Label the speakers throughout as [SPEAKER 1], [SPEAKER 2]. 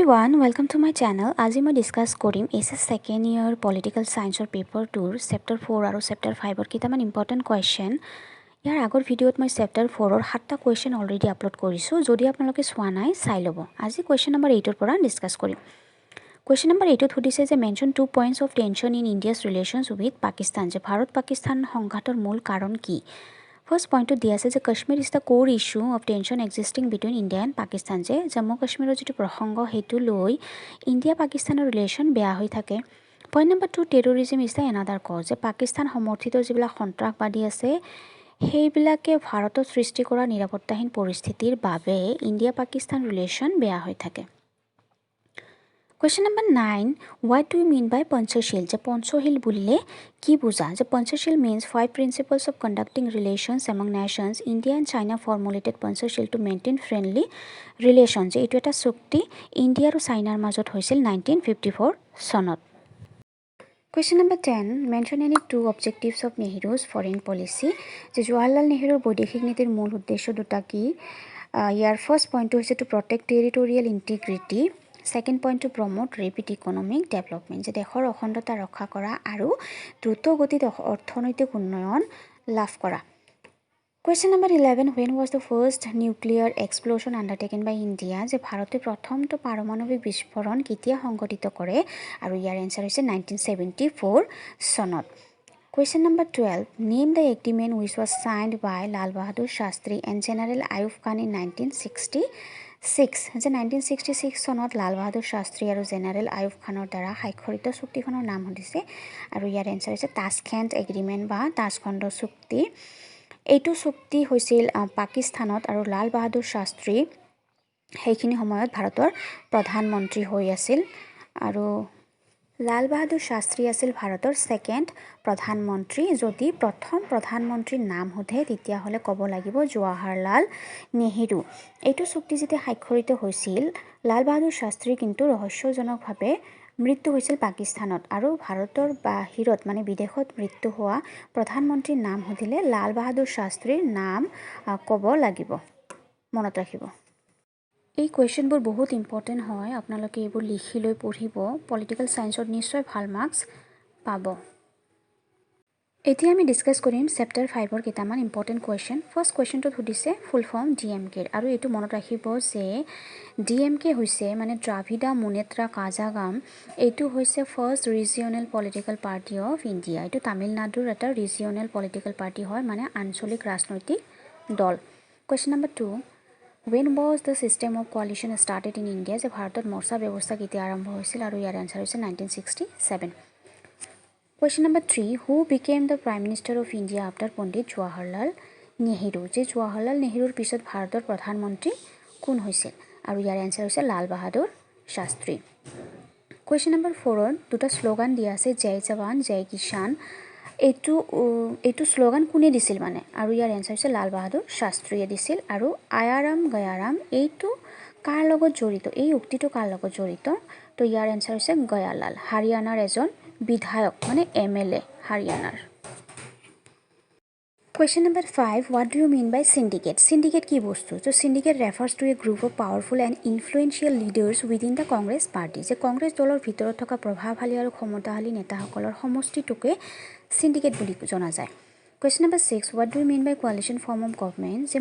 [SPEAKER 1] everyone, welcome to my channel. আজি মই discuss কৰিম এছএছ সেকেন্ড ইয়াৰ পলিটিক্যাল সায়েন্সৰ পেপাৰ 2 চেপ্টাৰ 4 আৰু চেপ্টাৰ 5 কিটামান ইম্পৰ্টেন্ট কোৱেশ্চন। ইয়াৰ আগৰ ভিডিঅ'ত মই চেপ্টাৰ 4 ৰ 7টা কোৱেশ্চন অলৰেডি আপলোড কৰিছো। যদি আপোনালোকে চোৱা নাই চাই ল'ব। আজি কোৱেশ্চন নম্বৰ 8 ৰ পৰা ডিসকাস কৰিম। কোৱেশ্চন নম্বৰ 8 ত সুধিছে যে mention 2 points of tension in India's relations with Pakistan, যে ভাৰত পাকিস্তান সংঘাতৰ মূল কাৰণ কি। First point to দিয়া আছে যে কাশ্মীৰ ইজ দ্য কোৰ issue of tension existing between India and Pakistan, যে জম্মু কাশ্মীৰৰ যিটো প্ৰসংগ সেইটো লৈ ইণ্ডিয়া পাকিস্তানৰ ৰিলেশ্যন বেয়া হৈ থাকে। Point number 2 terrorism is the another cause, যে পাকিস্তান সমৰ্থিত যিবিলাক সন্ত্ৰাসবাদী আছে সেইবিলাকে ভাৰতত সৃষ্টি কৰা নিৰাপত্তাহীন পৰিস্থিতিৰ বাবে ইণ্ডিয়া পাকিস্তান ৰিলেশ্যন বেয়া হৈ থাকে। Question number 9, what do you mean by Panchashil? যে পঞ্চশীল বুলিলে কি বুজা? যে Panchsheel means 5 principles of conducting relations among nations. India and China formulated Panchashil to maintain friendly relations. যে এইটো এটা চুক্তি ইণ্ডিয়া আৰু চাইনাৰ মাজত হৈছিল 1954 চনত। Question number 10, mention any 2 objectives of Nehru's foreign policy. যে জৱাহৰলাল নেহৰুৰ বৈদেশিক নীতিৰ মূল উদ্দেশ্য দুটা কি? ইয়াৰ ফাৰ্ষ্ট পইণ্টটো হৈছে to protect territorial integrity. Second point to promote rapid economic development, যে দেশৰ অখণ্ডতা ৰক্ষা কৰা আৰু দ্ৰুত গতিত অৰ্থনৈতিক উন্নয়ন লাভ কৰা। Question number 11, when was the first nuclear explosion undertaken by India? যে ভাৰতে প্ৰথমটো পাৰমাণৱিক বিস্ফোৰণ কেতিয়া সংঘটিত কৰে, আৰু ইয়াৰ এনসাৰ হৈছে 1974 চনত। Question number 12, name the agreement which was signed by Lal Bahadur Shastri and General Ayub Khan in 1966, যে 1966 চনত লাল বাহাদুৰ শাস্ত্ৰী আৰু জেনাৰেল আয়ুব খানৰ দ্বাৰা স্বাক্ষৰিত চুক্তিখনৰ নাম হৈছে, আৰু ইয়াৰ এনসাৰ হৈছে তাছখেণ্ড এগ্ৰিমেণ্ট বা তাছখণ্ড চুক্তি। এইটো চুক্তি হৈছিল পাকিস্তানত, আৰু লাল বাহাদুৰ শাস্ত্ৰী সেইখিনি সময়ত ভাৰতৰ প্ৰধানমন্ত্ৰী হৈ আছিল, আৰু লাল বাহাদুৰ শাস্ত্ৰী আছিল ভাৰতৰ ছেকেণ্ড প্ৰধানমন্ত্ৰী। যদি প্ৰথম প্ৰধানমন্ত্ৰীৰ নাম সোধে তেতিয়াহ'লে ক'ব লাগিব জৱাহৰলাল নেহৰু। এইটো চুক্তি যেতিয়া স্বাক্ষৰিত হৈছিল, লাল বাহাদুৰ শাস্ত্ৰী কিন্তু ৰহস্যজনকভাৱে মৃত্যু হৈছিল পাকিস্তানত, আৰু ভাৰতৰ বাহিৰত মানে বিদেশত মৃত্যু হোৱা প্ৰধানমন্ত্ৰীৰ নাম সুধিলে লাল বাহাদুৰ শাস্ত্ৰীৰ নাম ক'ব লাগিব, মনত ৰাখিব। এই কুৱেশ্যনবোৰ বহুত ইম্পৰ্টেণ্ট হয়, আপোনালোকে এইবোৰ লিখি লৈ পঢ়িব, পলিটিকেল সায়েন্সত নিশ্চয় ভাল মাৰ্কছ পাব। এতিয়া আমি ডিসকাস কৰিম চেপ্টাৰ 5 ৰ কেইটামান ইম্পৰ্টেণ্ট কুৱেশ্যন। ফাৰ্ষ্ট কুৱেশ্যনটোত সুধিছে ফুল ফৰ্ম DMK, আৰু এইটো মনত ৰাখিব যে DMK হৈছে মানে দ্ৰাভিডা মুনেত্ৰা কাজাগাম। এইটো হৈছে first regional political party of India. এইটো তামিলনাডুৰ এটা ৰিজিয়নেল পলিটিকেল পাৰ্টি হয়, মানে আঞ্চলিক ৰাজনৈতিক দল। Question number 2, when was the system of coalition started in India? যে ভাৰতত মৰ্চা ব্যৱস্থা কেতিয়া আৰম্ভ হৈছিল, আৰু ইয়াৰ এনসাৰ হৈছে 1967। Question number 3, who became the Prime Minister of India after Pandit Jawaharlal Nehru? যে জৱাহৰলাল নেহৰুৰ পিছত ভাৰতৰ প্ৰধানমন্ত্ৰী কোন হৈছিল, আৰু ইয়াৰ এনসাৰ হৈছে লাল বাহাদুৰ শাস্ত্ৰী। Question number 4, দুটা শ্লোগান দিয়া আছে, জয় জৱান জয় কিষাণ। এইটো শ্লোগান কোনে দিছিল মানে, আৰু ইয়াৰ এনসাৰ হৈছে লাল বাহাদুৰ শাস্ত্ৰীয়ে দিছিল। আৰু আয়াৰাম গয়াৰাম এইটো কাৰ লগত জড়িত, এই উক্তিটো কাৰ লগত জড়িত, তো ইয়াৰ এনসাৰ হৈছে গয়ালাল, হাৰিয়ানাৰ এজন বিধায়ক মানে MLA হাৰিয়ানাৰ। Question number 5, what do you mean by syndicate? Syndicate কি বস্তু? So syndicate refers to a group of powerful and influential leaders within the Congress party. যে কংগ্ৰেছ দলৰ ভিতৰত থকা প্ৰভাৱশালী আৰু ক্ষমতাশালী নেতাসকলৰ সমষ্টিটোকে syndicate বুলি জনা যায়। Question number 6, what do you mean by coalition form of government? যে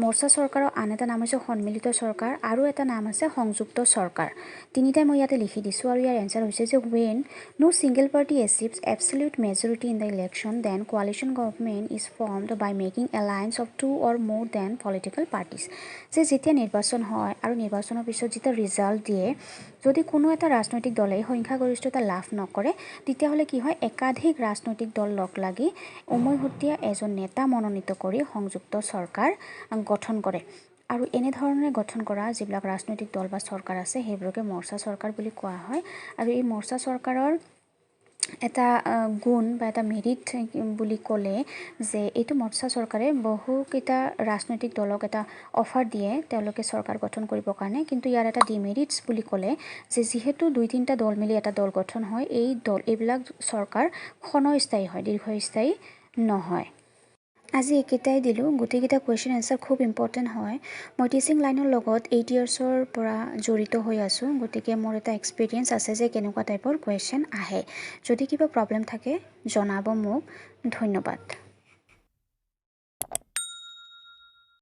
[SPEAKER 1] মৰ্চা চৰকাৰৰ আন এটা নাম হৈছে সন্মিলিত চৰকাৰ, আৰু এটা নাম আছে সংযুক্ত চৰকাৰ। তিনিটাই মই ইয়াতে লিখি দিছোঁ, আৰু ইয়াৰ এনসাৰ হৈছে যে when no single party achieves absolute majority in the election, then coalition government is formed by making alliance of 2 or more than political parties. যে যেতিয়া নিৰ্বাচন হয় আৰু নিৰ্বাচনৰ পিছত যেতিয়া ৰিজাল্ট দিয়ে, যদি কোনো এটা ৰাজনৈতিক দলে সংখ্যাগৰিষ্ঠতা লাভ নকৰে তেতিয়াহ'লে কি হয়, একাধিক ৰাজনৈতিক দল লগ লাগি উমৈহতীয়া এজন নেতা মনোনীত কৰি সংযুক্ত চৰকাৰ গঠন কৰে, আৰু এনেধৰণে গঠন কৰা যিবিলাক ৰাজনৈতিক দল বা চৰকাৰ আছে সেইবোৰকে মৰ্চা চৰকাৰ বুলি কোৱা হয়। আৰু এই মৰ্চা চৰকাৰৰ এটা গুণ বা এটা মেৰিট বুলি ক'লে যে এইটো মৰ্চা চৰকাৰে বহুকেইটা ৰাজনৈতিক দলক এটা অফাৰ দিয়ে তেওঁলোকে চৰকাৰ গঠন কৰিবৰ কাৰণে, কিন্তু ইয়াৰ এটা ডিমেৰিটছ বুলি ক'লে যে যিহেতু 2-3টা দল মিলি এটা দল গঠন হয়, এইবিলাক চৰকাৰ ক্ষণস্থায়ী হয়, দীৰ্ঘস্থায়ী নহয়। আজি একেইটাই দিলোঁ গোটেইকেইটা কুৱেশ্যন এনচাৰ খুব ইম্পৰ্টেণ্ট হয় মই টিচিং লাইনৰ লগত 8 ইয়াৰ্ছৰ পৰা জড়িত হৈ আছোঁ গতিকে মোৰ এটা এক্সপিৰিয়েঞ্চ আছে যে কেনেকুৱা টাইপৰ কুৱেশ্যন আহে যদি কিবা প্ৰব্লেম থাকে জনাব মোক ধন্যবাদ